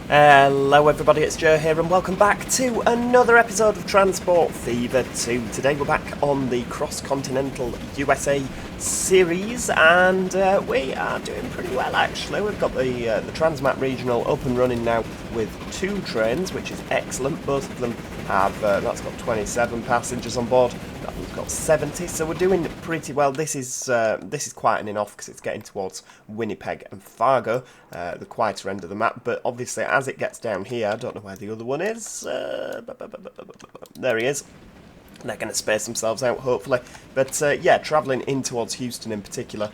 Hello everybody, it's Joe here and welcome back to another episode of Transport Fever 2. Today we're back on the Continental USA series and we are doing pretty well actually. We've got the Transmat Regional up and running now with 2 trains, which is excellent. Both of them have, that's got 27 passengers on board. That one's got 70, so we're doing pretty well. This is quietening off because it's getting towards Winnipeg and Fargo, the quieter end of the map. But obviously, as it gets down here, I don't know where the other one is. There he is. They're going to space themselves out, hopefully. But yeah, travelling in towards Houston in particular.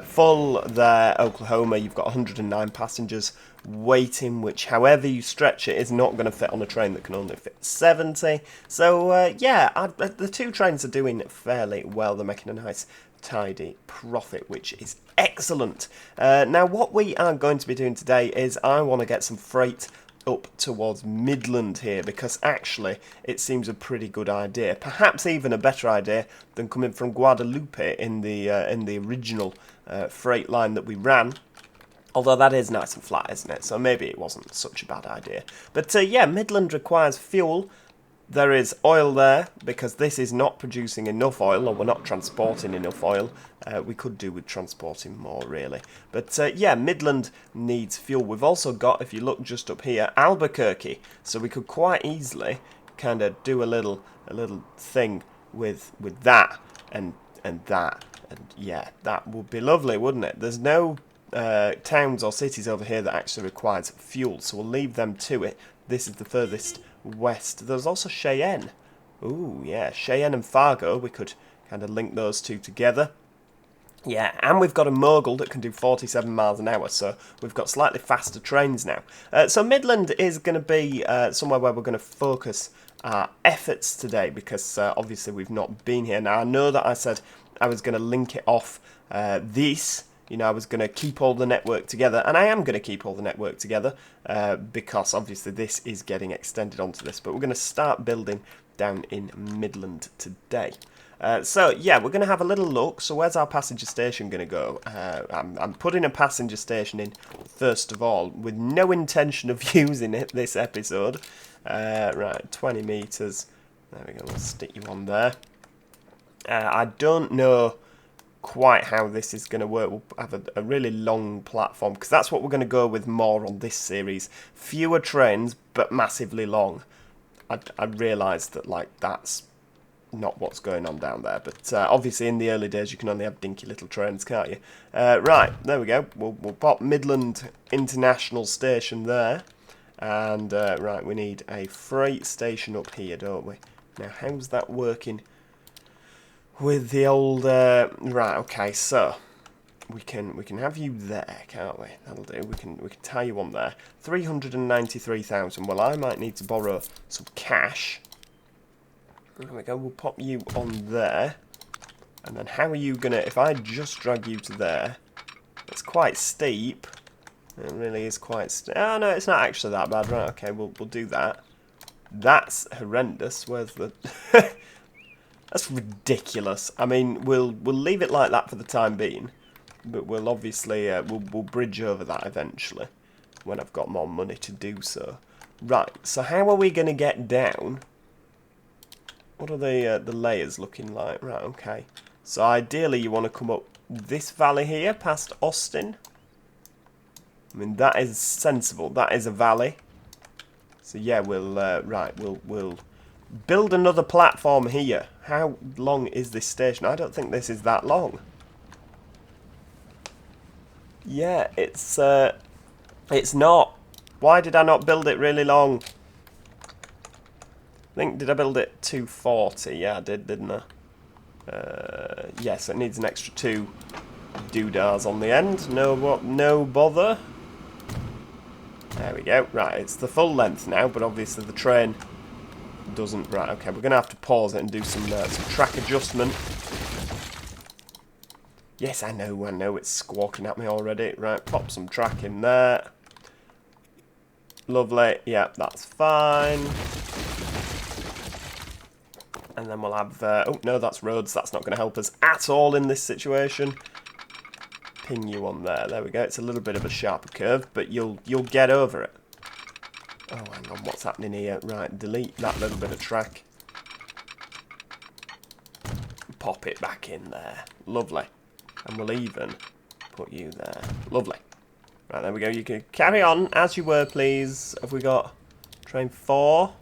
Full there, Oklahoma, you've got 109 passengers waiting, which, however you stretch it, is not going to fit on a train that can only fit 70. So, yeah, the 2 trains are doing fairly well. They're making a nice, tidy profit, which is excellent. Now, what we are going to be doing today is I want to get some freight up towards Midland here, because actually it seems a pretty good idea, perhaps even a better idea than coming from Guadalupe in the original freight line that we ran. Although that is nice and flat, isn't it? So maybe it wasn't such a bad idea. But yeah, Midland requires fuel. There is oil there, because this is not producing enough oil, or we're not transporting enough oil. We could do with transporting more, really. But yeah, Midland needs fuel. We've also got, if you look just up here, Albuquerque. So we could quite easily kind of do a little thing with that and that. And yeah, that would be lovely, wouldn't it? There's no towns or cities over here that actually requires fuel, so we'll leave them to it. This is the furthest west. There's also Cheyenne. Ooh, yeah, Cheyenne and Fargo. We could kind of link those two together. Yeah, and we've got a mogul that can do 47 miles an hour, so we've got slightly faster trains now. So Midland is going to be somewhere where we're going to focus our efforts today, because obviously we've not been here. Now, I know that I said I was going to link it off this. You know, I was going to keep all the network together, and I am going to keep all the network together, because obviously this is getting extended onto this. But we're going to start building down in Midland today. So, yeah, we're going to have a little look. So where's our passenger station going to go? I'm putting a passenger station in, first of all, with no intention of using it this episode. Right, 20 metres. There we go, we'll stick you on there. I don't know quite how this is going to work. We'll have a really long platform, because that's what we're going to go with more on this series. Fewer trains, but massively long. I realised that, like, that's not what's going on down there, but obviously in the early days you can only have dinky little trains, can't you? Right, there we go. We'll pop Midland International Station there, and right, we need a freight station up here, don't we? Now, how's that working with the old right, okay, so we can have you there, can't we? That'll do. We can tie you on there. 393,000. Well, I might need to borrow some cash. There we go. We'll pop you on there. And then how are you gonna, if I just drag you to there, it's quite steep. It really is quite steep. Oh no, it's not actually that bad. Right, okay, we'll do that. That's horrendous. Where's the That's ridiculous. I mean, we'll leave it like that for the time being, but we'll obviously we'll bridge over that eventually when I've got more money to do so. Right. So how are we going to get down? What are the layers looking like? Right. Okay. So ideally, you want to come up this valley here past Austin. I mean, that is sensible. That is a valley. So yeah, we'll right. We'll build another platform here. How long is this station? I don't think this is that long. Yeah, it's not. Why did I not build it really long? I think, did I build it 240? Yeah, I did, didn't I? Yes, it needs an extra 2 doodahs on the end. No bother. There we go. Right, it's the full length now, but obviously the train doesn't. Right, okay, we're gonna have to pause it and do some track adjustment. Yes, I know it's squawking at me already. Right, pop some track in there. Lovely. Yeah, that's fine. And then we'll have oh no, that's roads. That's not going to help us at all in this situation. Ping you on there. There we go. It's a little bit of a sharper curve, but you'll get over it. Oh, hang on, what's happening here? Right, delete that little bit of track. Pop it back in there. Lovely. And we'll even put you there. Lovely. Right, there we go. You can carry on as you were, please. Have we got train 4?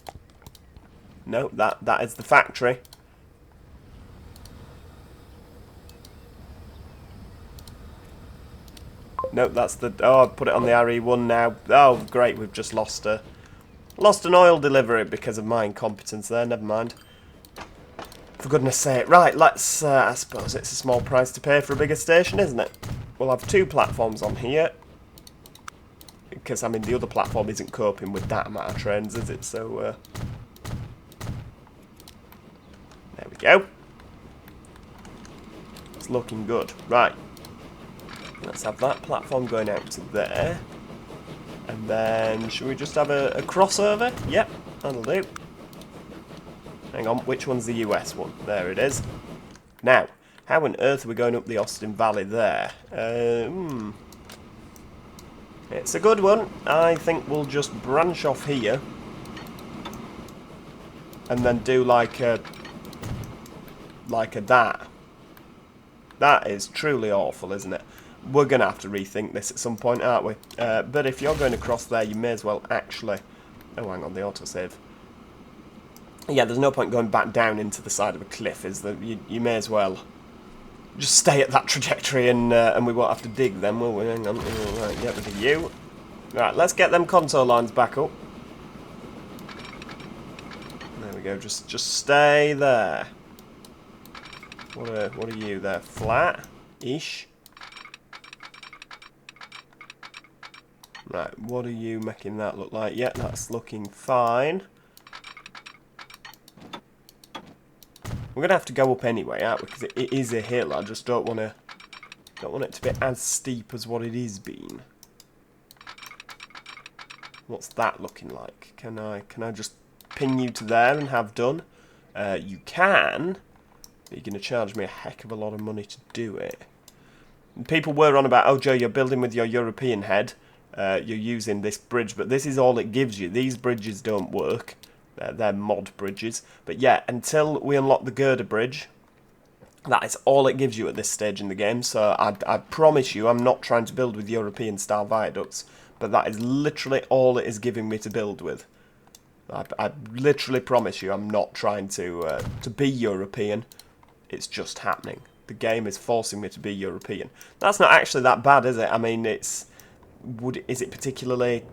No, that is the factory. Nope, that's the... Oh, I've put it on the RE1 now. Oh, great, we've just lost an oil delivery because of my incompetence there. Never mind. For goodness sake. Right, let's... I suppose it's a small price to pay for a bigger station, isn't it? We'll have 2 platforms on here. Because, I mean, the other platform isn't coping with that amount of trains, is it? So, there we go. It's looking good. Right. Let's have that platform going out to there. And then, should we just have a crossover? Yep, that'll do. Hang on, which one's the US one? There it is. Now, how on earth are we going up the Austin Valley there? It's a good one. I think we'll just branch off here. And then do like a that. That is truly awful, isn't it? We're going to have to rethink this at some point, aren't we? But if you're going across there, you may as well actually... Oh, hang on, the autosave. Yeah, there's no point going back down into the side of a cliff, is there? You may as well just stay at that trajectory and we won't have to dig then, will we? Hang on. Right, get rid of you. Right, let's get them contour lines back up. There we go, just stay there. What are you there? Flat-ish? Right, what are you making that look like? Yeah, that's looking fine. We're gonna have to go up anyway, aren't we? Because it is a hill. I just don't want it to be as steep as what it is been. What's that looking like? Can I just pin you to there and have done? You can. But you're gonna charge me a heck of a lot of money to do it. And people were on about, oh Joe, you're building with your European head. You're using this bridge, but this is all it gives you. These bridges don't work. They're mod bridges. But yeah, until we unlock the girder bridge, that is all it gives you at this stage in the game. So I promise you, I'm not trying to build with European-style viaducts, but that is literally all it is giving me to build with. I literally promise you, I'm not trying to be European. It's just happening. The game is forcing me to be European. That's not actually that bad, is it? I mean, is it particularly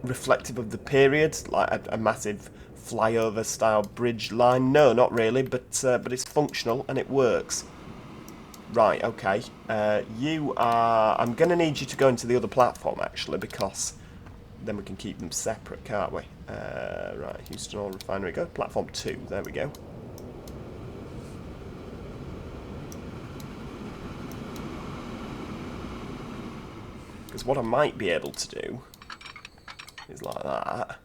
reflective of the period, like a massive flyover style bridge line? No, not really, but it's functional and it works. Right, okay. I'm going to need you to go into the other platform actually, because then we can keep them separate, can't we? Right, Houston Oil Refinery, go platform 2, there we go. Because what I might be able to do is like that.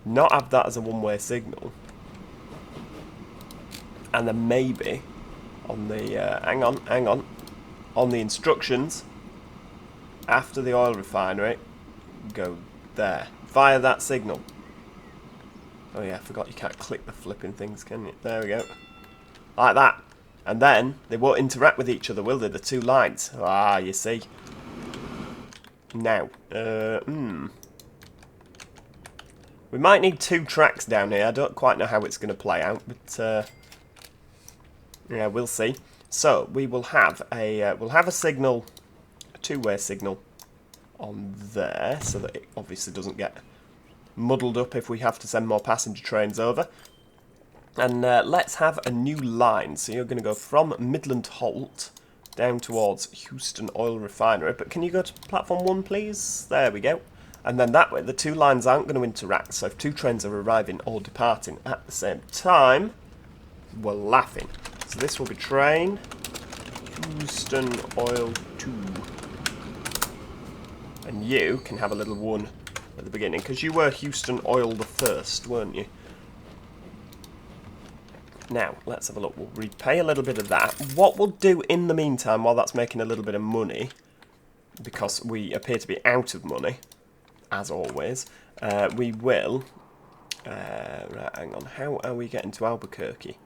Not have that as a one-way signal. And then maybe on the hang on. On the instructions after the oil refinery, go there. Via that signal. Oh yeah, I forgot you can't click the flipping things, can you? There we go. Like that. And then they won't interact with each other, will they? The two lines. Ah, you see. Now, we might need 2 tracks down here. I don't quite know how it's going to play out, but yeah, we'll see. So we will have a signal, a 2-way signal, on there, so that it obviously doesn't get muddled up if we have to send more passenger trains over. And let's have a new line. So you're going to go from Midland Halt down towards Houston Oil Refinery. But can you go to platform 1, please? There we go. And then that way, the 2 lines aren't going to interact. So if 2 trains are arriving or departing at the same time, we're laughing. So this will be train Houston Oil 2. And you can have a little one at the beginning, because you were Houston Oil the first, weren't you? Now, let's have a look. We'll repay a little bit of that. What we'll do in the meantime, while that's making a little bit of money, because we appear to be out of money, as always, we will... right, hang on. How are we getting to Albuquerque?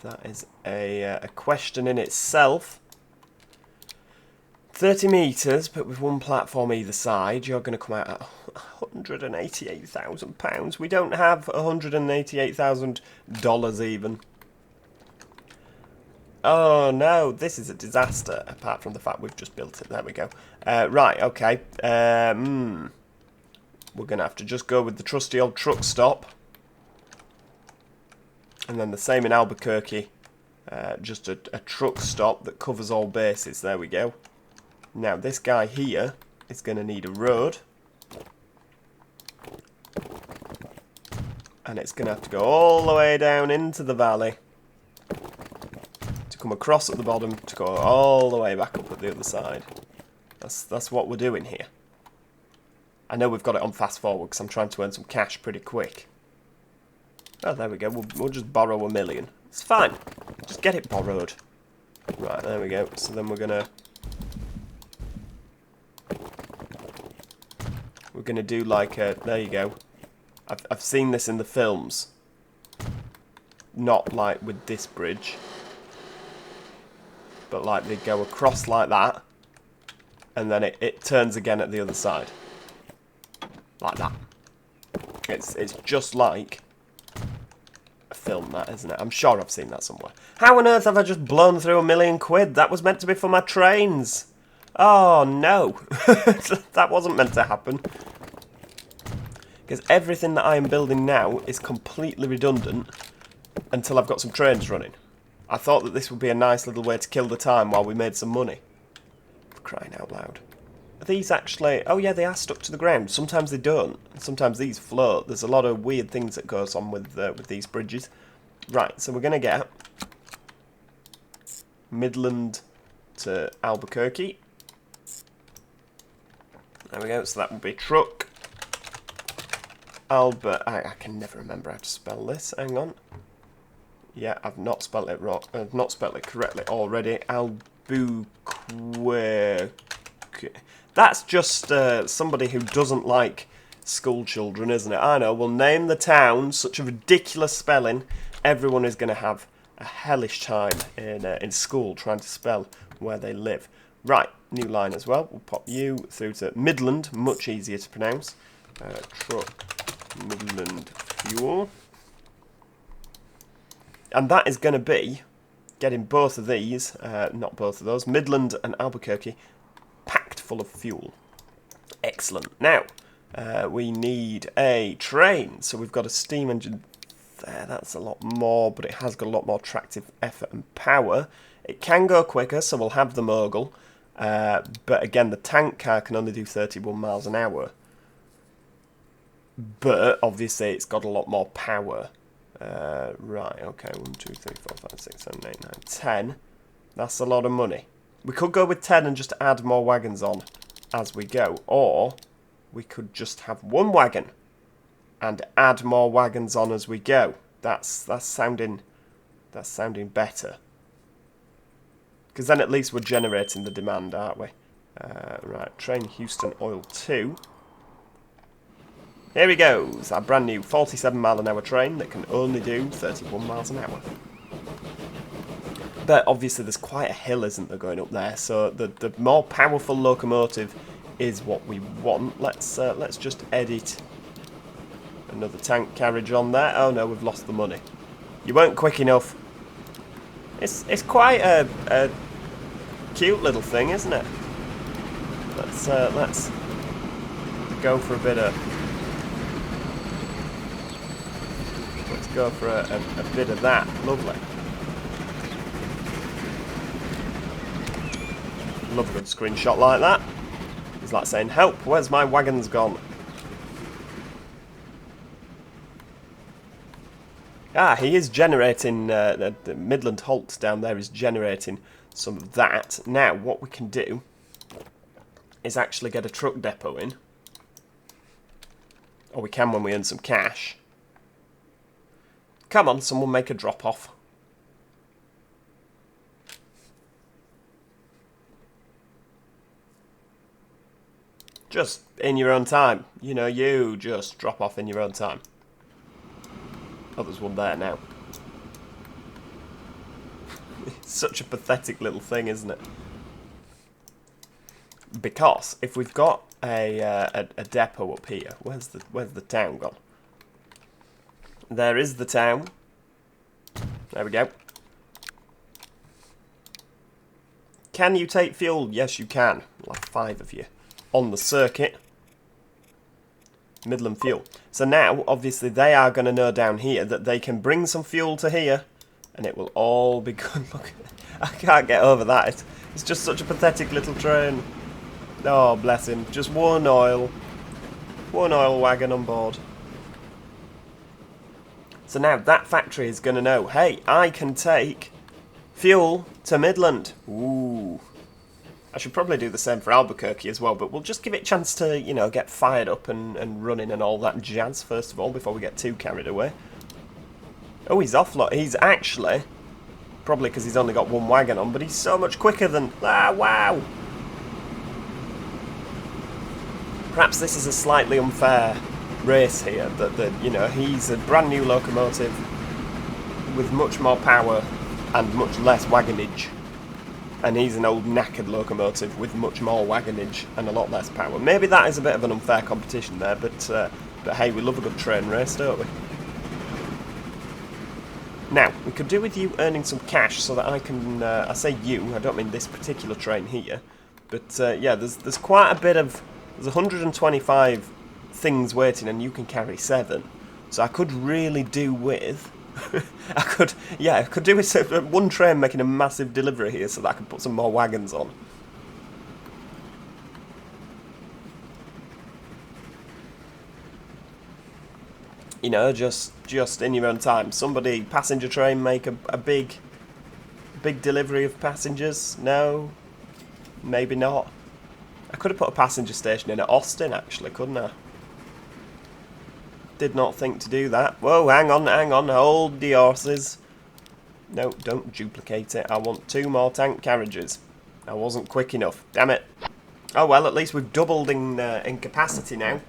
That is a question in itself. 30 metres, but with one platform either side, you're going to come out at £188,000. We don't have $188,000 even. Oh no, this is a disaster, apart from the fact we've just built it. There we go. Right, okay. We're going to have to just go with the trusty old truck stop. And then the same in Albuquerque. Just a truck stop that covers all bases. There we go. Now, this guy here is going to need a road. And it's going to have to go all the way down into the valley. To come across at the bottom, to go all the way back up at the other side. That's what we're doing here. I know we've got it on fast forward because I'm trying to earn some cash pretty quick. Oh, there we go. We'll just borrow $1 million. It's fine. Just get it borrowed. Right, there we go. So then we're going to do like a... There you go. I've seen this in the films. Not like with this bridge. But like they go across like that. And then it turns again at the other side. Like that. It's just like a film, that, isn't it? I'm sure I've seen that somewhere. How on earth have I just blown through £1 million? That was meant to be for my trains. Oh no. That wasn't meant to happen. Because everything that I am building now is completely redundant until I've got some trains running. I thought that this would be a nice little way to kill the time while we made some money. For crying out loud. Are these actually... Oh yeah, they are stuck to the ground. Sometimes they don't. Sometimes these float. There's a lot of weird things that goes on with these bridges. Right, so we're going to get Midland to Albuquerque. There we go. So that would be truck. I can never remember how to spell this. Hang on. Yeah, I've not spelled it wrong. I've not spelled it correctly already. Albuquerque. That's just somebody who doesn't like school children, isn't it? I know. We'll name the town such a ridiculous spelling. Everyone is going to have a hellish time in school trying to spell where they live. Right, new line as well. We'll pop you through to Midland, much easier to pronounce. Truck, Midland, fuel. And that is going to be getting both of these, not both of those, Midland and Albuquerque, packed full of fuel. Excellent. Now, we need a train. So we've got a steam engine there. That's a lot more, but it has got a lot more tractive effort and power. It can go quicker, so we'll have the mogul. But again, the tank car can only do 31 miles an hour. But obviously, it's got a lot more power. Right, okay. 1, 2, 3, 4, 5, 6, 7, 8, 9, 10. That's a lot of money. We could go with 10 and just add more wagons on as we go. Or we could just have one wagon and add more wagons on as we go. That's sounding better. Because then at least we're generating the demand, aren't we? Right, train Houston Oil 2. Here we go. It's our brand new 47 mile an hour train that can only do 31 miles an hour. But obviously there's quite a hill, isn't there, going up there? So the more powerful locomotive is what we want. Let's just edit another tank carriage on there. Oh no, we've lost the money. You weren't quick enough. It's quite a cute little thing, isn't it? Let's go for a bit of... Let's go for a bit of that. Lovely. Love a good screenshot like that. It's like saying, help, where's my wagons gone? Ah, he is generating, the Midland Halt down there is generating some of that. Now, what we can do is actually get a truck depot in. Or we can when we earn some cash. Come on, someone make a drop-off. Just in your own time. You know, you just drop off in your own time. Oh, there's one there now. It's such a pathetic little thing, isn't it? Because if we've got a depot up here, where's the town gone? There is the town. There we go. Can you take fuel? Yes, you can. We'll have 5 of you on the circuit. Midland fuel. So now, obviously, they are going to know down here that they can bring some fuel to here, and it will all be good. Look, I can't get over that. It's just such a pathetic little train. Oh, bless him. Just one oil wagon on board. So now that factory is going to know, hey, I can take fuel to Midland. Ooh. I should probably do the same for Albuquerque as well, but we'll just give it a chance to, you know, get fired up and running and all that jazz first of all before we get too carried away. Oh, he's offload. He's actually, probably because he's only got one wagon on, but he's so much quicker than... Ah, wow! Perhaps this is a slightly unfair race here, that you know, he's a brand new locomotive with much more power and much less wagonage. And he's an old knackered locomotive with much more wagonage and a lot less power. Maybe that is a bit of an unfair competition there, but hey, we love a good train race, don't we? Now, we could do with you earning some cash so that I can, I say you, I don't mean this particular train here, but yeah, there's quite a bit of, there's 125 things waiting and you can carry 7. So I could really do with... I could do with one train making a massive delivery here so that I can put some more wagons on. You know, just in your own time. Somebody, passenger train, make a big delivery of passengers. No, maybe not. I could have put a passenger station in at Austin, actually, couldn't I? Did not think to do that. Whoa, hang on, hold the horses. No, don't duplicate it. I want 2 more tank carriages. I wasn't quick enough. Damn it. Oh well, at least we've doubled in capacity now.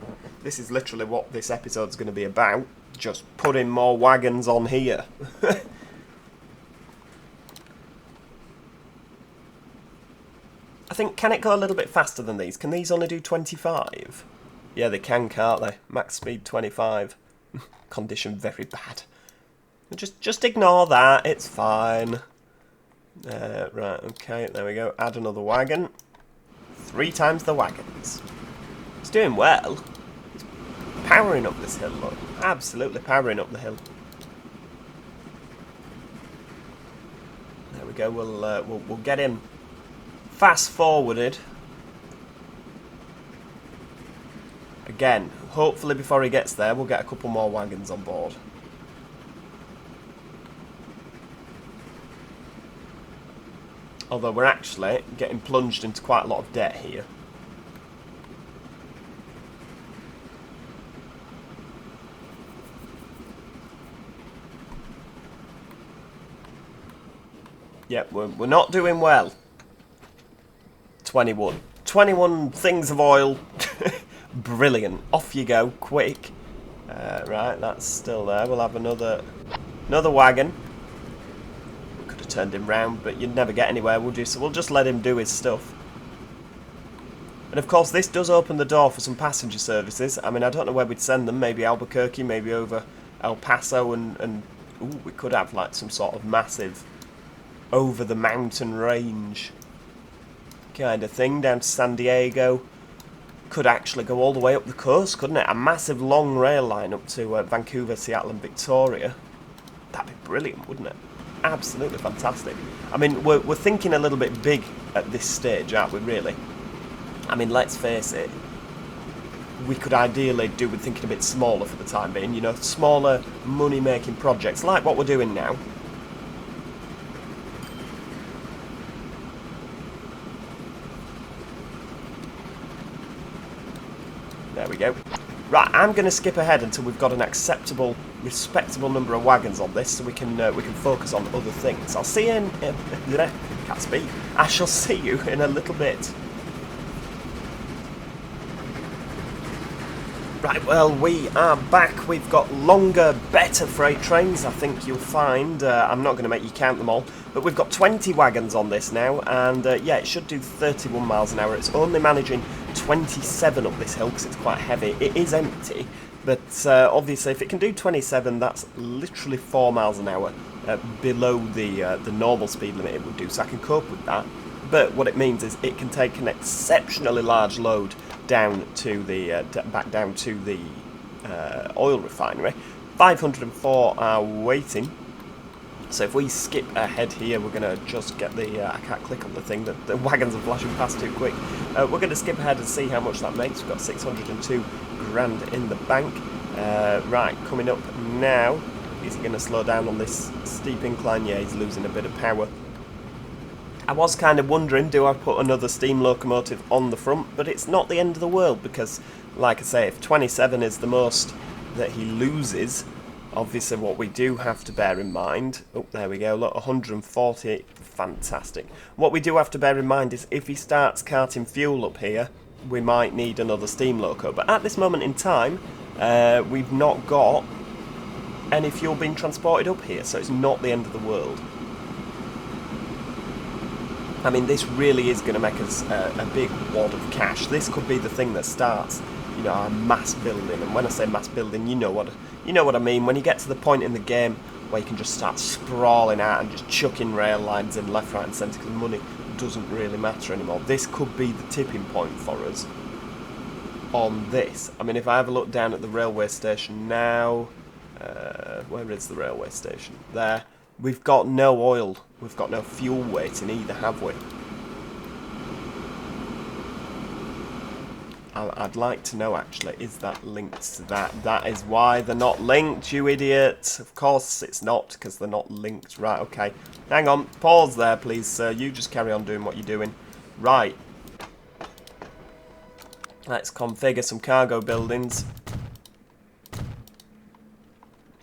This is literally what this episode's going to be about. Just putting more wagons on here. I think, can it go a little bit faster than these? Can these only do 25? Yeah, they can, can't they? Max speed 25. Condition very bad. Just ignore that, it's fine. Right, okay, there we go. Add another wagon. 3 times the wagons. It's doing well. It's powering up this hill, look. Absolutely powering up the hill. There we go, we'll get him fast forwarded. Again, hopefully before he gets there, we'll get a couple more wagons on board. Although we're actually getting plunged into quite a lot of debt here. Yep, we're not doing well. 21. 21 things of oil. Brilliant. Off you go, quick. Right, that's still there. We'll have another wagon. We could have turned him round, but you'd never get anywhere, would you? So we'll just let him do his stuff. And of course, this does open the door for some passenger services. I mean, I don't know where we'd send them. Maybe Albuquerque, maybe over El Paso, and ooh, we could have like some sort of massive over the mountain range kind of thing down to San Diego. Could actually go all the way up the coast, couldn't it? A massive long rail line up to Vancouver, Seattle and Victoria. That'd be brilliant, wouldn't it? Absolutely fantastic. I mean, we're thinking a little bit big at this stage, aren't we, really? I mean, let's face it. We could ideally do with thinking a bit smaller for the time being, you know, smaller money-making projects, like what we're doing now. There we go. Right, I'm going to skip ahead until we've got an acceptable, respectable number of wagons on this, so we can focus on other things. I'll see you in... can't speak. I shall see you in a little bit. Right, well, we are back. We've got longer, better freight trains, I think you'll find. I'm not going to make you count them all, but we've got 20 wagons on this now, and yeah, it should do 31 miles an hour. It's only managing 27 up this hill because it's quite heavy. It is empty, but obviously if it can do 27, that's literally 4 miles an hour below the normal speed limit it would do, so I can cope with that. But what it means is it can take an exceptionally large load down to the back down to the oil refinery. 504 are waiting. So if we skip ahead here, we're going to just get the... I can't click on the thing, the wagons are flashing past too quick. We're going to skip ahead and see how much that makes. We've got 602 grand in the bank. Right, coming up now. Is he going to slow down on this steep incline? Yeah, he's losing a bit of power. I was kind of wondering, do I put another steam locomotive on the front? But it's not the end of the world because, like I say, if 27 is the most that he loses, obviously what we do have to bear in mind... Oh, there we go, look, 140, fantastic. What we do have to bear in mind is if he starts carting fuel up here, we might need another steam loco. But at this moment in time, we've not got any fuel being transported up here, so it's not the end of the world. I mean, this really is going to make us a big wad of cash. This could be the thing that starts, you know, our mass building. And when I say mass building, you know what I mean. When you get to the point in the game where you can just start sprawling out and just chucking rail lines in left, right, and centre because money doesn't really matter anymore. This could be the tipping point for us on this. I mean, if I have a look down at the railway station now, where is the railway station? There. We've got no oil, we've got no fuel waiting either, have we? I'd like to know, actually, is that linked to that? That is why they're not linked, you idiot. Of course it's not, because they're not linked. Right, okay. Hang on, pause there, please, sir. You just carry on doing what you're doing. Right. Let's configure some cargo buildings.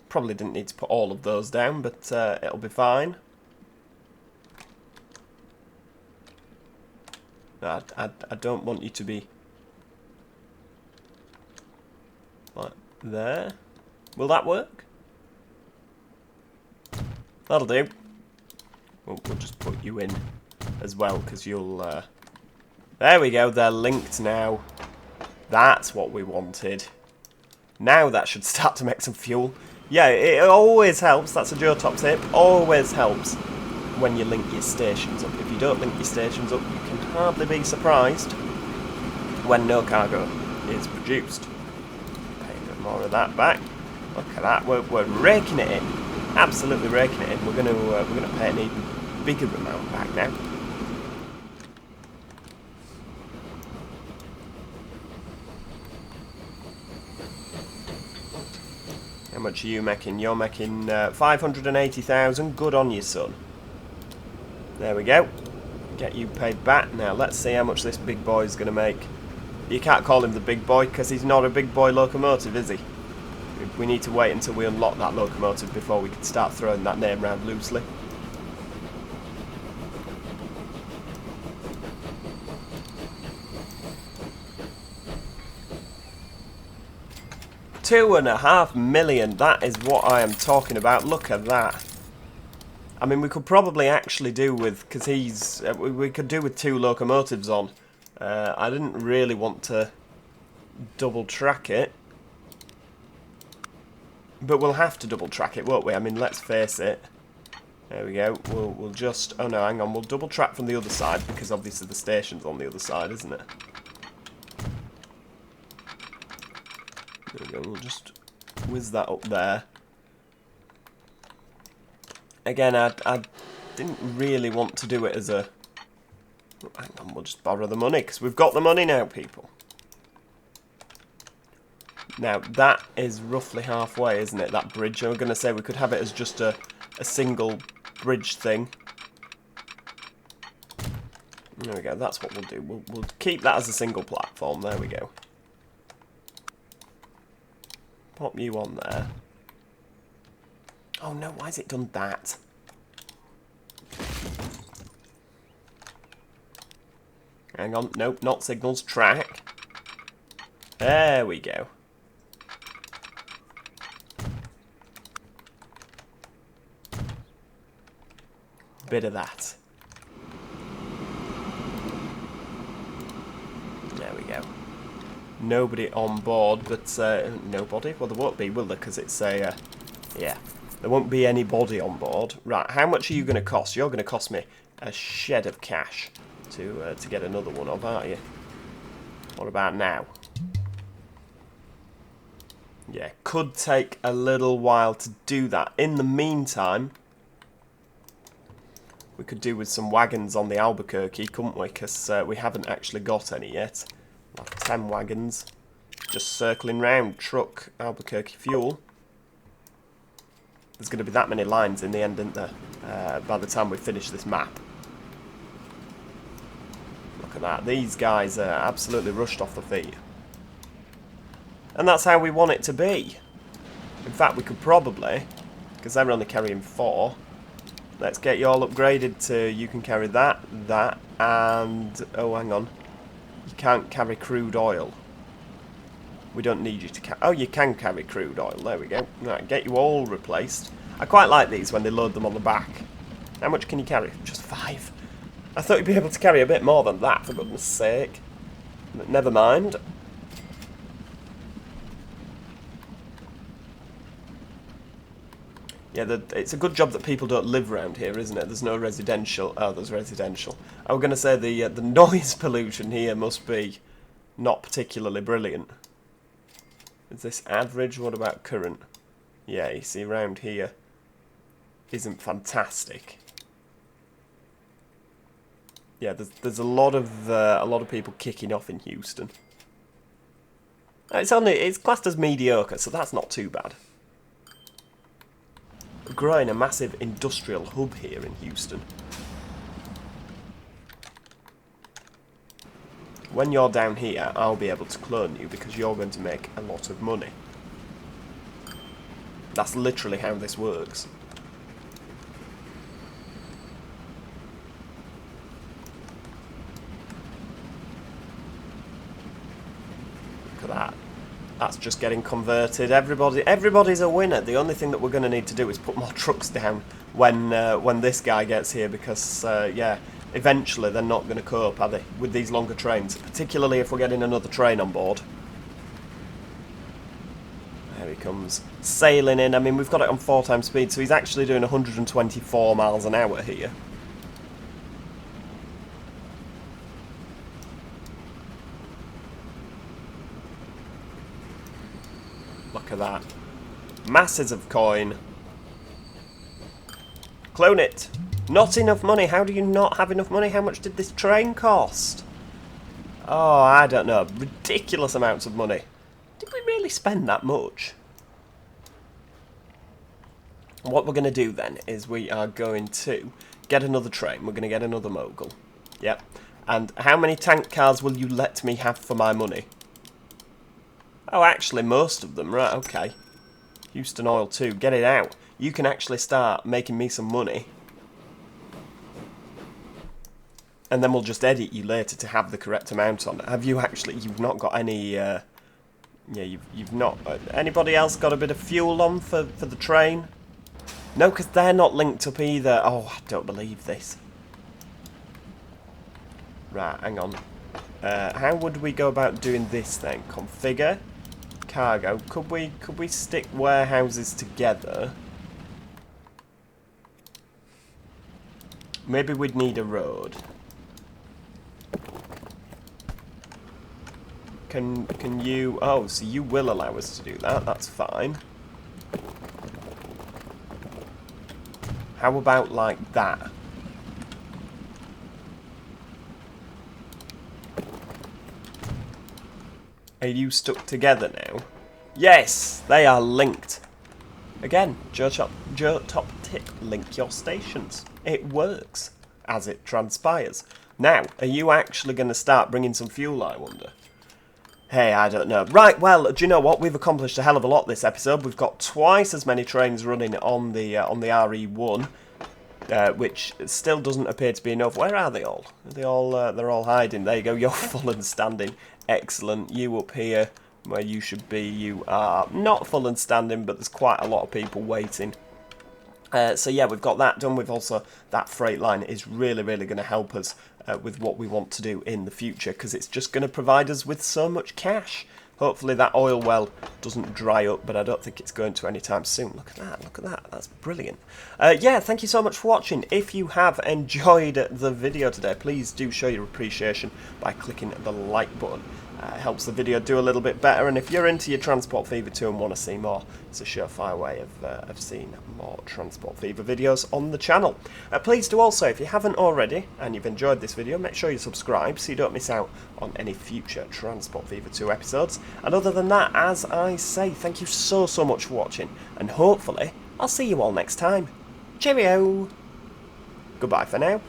Probably didn't need to put all of those down, but it'll be fine. No, I don't want you to be like there. Will that work? That'll do. We'll just put you in as well, because you'll... There we go, they're linked now. That's what we wanted. Now that should start to make some fuel. Yeah, it always helps, that's a Geotop tip, always helps when you link your stations up. If you don't link your stations up, you can hardly be surprised when no cargo is produced. Pay a bit more of that back. Look at that, we're raking it in. Absolutely raking it in. We're gonna pay an even bigger amount back now. How much are you making? You're making 580,000. Good on you, son. There we go. Get you paid back. Now, let's see how much this big boy is going to make. You can't call him the big boy because he's not a big boy locomotive, is he? We need to wait until we unlock that locomotive before we can start throwing that name around loosely. $2.5 million, that is what I am talking about. Look at that. I mean, we could probably actually do with, because he's, we could do with 2 locomotives on. I didn't really want to double track it, but we'll have to double track it, won't we? I mean, let's face it. There we go. We'll just, oh no, hang on, we'll double track from the other side because obviously the station's on the other side, isn't it? There we go, we'll just whiz that up there. Again, I didn't really want to do it as a... Hang on, we'll just borrow the money, because we've got the money now, people. Now, that is roughly halfway, isn't it, that bridge? I'm going to say we could have it as just a single bridge thing. There we go, that's what we'll do. We'll keep that as a single platform, there we go. Pop you on there. Oh no, why has it done that? Hang on, nope, not signals, track. There we go. bit of that. There we go. Nobody on board, but nobody? Well, there won't be, will there? Because it's a... yeah, there won't be anybody on board. Right, how much are you going to cost? You're going to cost me a shed of cash to get another one of, aren't you? What about now? Yeah, could take a little while to do that. In the meantime, we could do with some wagons on the Albuquerque, couldn't we? Because we haven't actually got any yet. We'll have 10 wagons just circling round. Truck, Albuquerque fuel. There's going to be that many lines in the end, isn't there? By the time we finish this map. Look at that. These guys are absolutely rushed off the feet. And that's how we want it to be. In fact, we could probably, because they're only carrying 4, let's get you all upgraded to you can carry that, and... oh, hang on. You can't carry crude oil. We don't need you to carry... oh, you can carry crude oil. There we go. Right, get you all replaced. I quite like these when they load them on the back. How much can you carry? Just 5. I thought you'd be able to carry a bit more than that, for goodness sake. But never mind. Yeah, it's a good job that people don't live around here, isn't it? There's no residential... oh, there's residential. I was going to say the noise pollution here must be not particularly brilliant. Is this average? What about current? Yeah, you see around here isn't fantastic. Yeah, there's a lot of people kicking off in Houston. It's classed as mediocre, so that's not too bad. We're growing a massive industrial hub here in Houston. When you're down here, I'll be able to clone you because you're going to make a lot of money. That's literally how this works. Look at that. That's just getting converted. Everybody's a winner. The only thing that we're going to need to do is put more trucks down when this guy gets here because, yeah, eventually they're not going to cope, are they, with these longer trains, particularly if we're getting another train on board. There he comes, sailing in. I mean, we've got it on 4 times speed, so he's actually doing 124 miles an hour here. Look at that. Masses of coin. Clone it. Not enough money. How do you not have enough money? How much did this train cost? Oh, I don't know. Ridiculous amounts of money. Did we really spend that much? What we're going to do then is we are going to get another train. We're going to get another mogul. Yep. And how many tank cars will you let me have for my money? Oh, actually, most of them. Right, okay. Houston Oil 2, get it out. You can actually start making me some money. And then we'll just edit you later to have the correct amount on it. Have you actually... you've not got any... yeah, you've not... anybody else got a bit of fuel on for the train? No, because they're not linked up either. Oh, I don't believe this. Right, hang on. How would we go about doing this then? Configure... cargo. Could we stick warehouses together? Maybe we'd need a road. Can you... oh, so you will allow us to do that. That's fine. How about like that? Are you stuck together now? Yes! They are linked. Again, Joe Top tip, link your stations. It works, as it transpires. Now, are you actually going to start bringing some fuel, I wonder? Hey, I don't know. Right, well, do you know what? We've accomplished a hell of a lot this episode. We've got twice as many trains running on the RE1, which still doesn't appear to be enough. Where are they all? Are they all? They're all hiding. There you go. You're full and standing. Excellent. You up here, where you should be. You are not full and standing, but there's quite a lot of people waiting. So yeah, we've got that done. We've also, that freight line is really, really going to help us with what we want to do in the future, because it's just going to provide us with so much cash. Hopefully that oil well doesn't dry up, but I don't think it's going to anytime soon. Look at that, that's brilliant. Yeah, thank you so much for watching. If you have enjoyed the video today, please do show your appreciation by clicking the like button. It helps the video do a little bit better, and if you're into your Transport Fever 2 and want to see more, it's a surefire way of seeing more Transport Fever videos on the channel. Please do also, if you haven't already and you've enjoyed this video, make sure you subscribe so you don't miss out on any future Transport Fever 2 episodes. And other than that, as I say, thank you so much for watching, and hopefully I'll see you all next time. Cheerio! Goodbye for now.